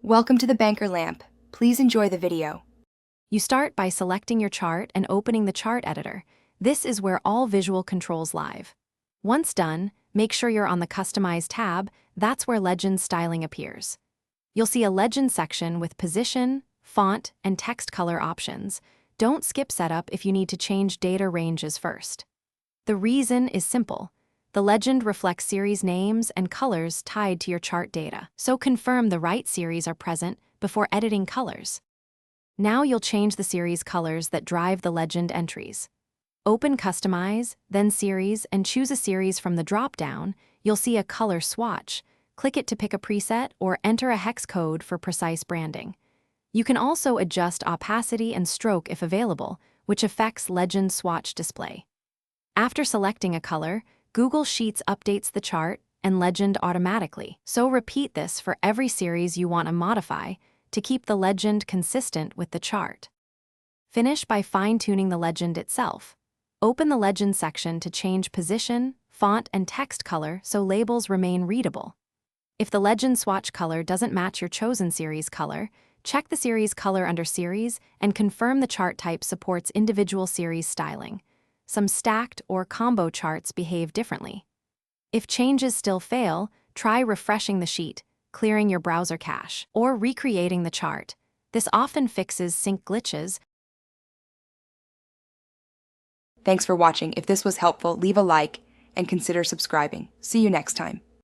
Welcome to the Banker Lamp. Please enjoy the video. You start by selecting your chart and opening the chart editor. This is where all visual controls live. Once done, make sure you're on the Customize tab. That's where legend styling appears. You'll see a legend section with position, font, and text color options. Don't skip setup if you need to change data ranges first. The reason is simple. The legend reflects series names and colors tied to your chart data, so confirm the right series are present before editing colors. Now you'll change the series colors that drive the legend entries. Open Customize, then Series, and choose a series from the drop-down. You'll see a color swatch. Click it to pick a preset or enter a hex code for precise branding. You can also adjust opacity and stroke if available, which affects legend swatch display. After selecting a color, Google Sheets updates the chart and legend automatically, so repeat this for every series you want to modify to keep the legend consistent with the chart. Finish by fine-tuning the legend itself. Open the legend section to change position, font, and text color so labels remain readable. If the legend swatch color doesn't match your chosen series color, check the series color under Series and confirm the chart type supports individual series styling. Some stacked or combo charts behave differently. If changes still fail, try refreshing the sheet, clearing your browser cache, or recreating the chart. This often fixes sync glitches. Thanks for watching. If this was helpful, leave a like and consider subscribing. See you next time.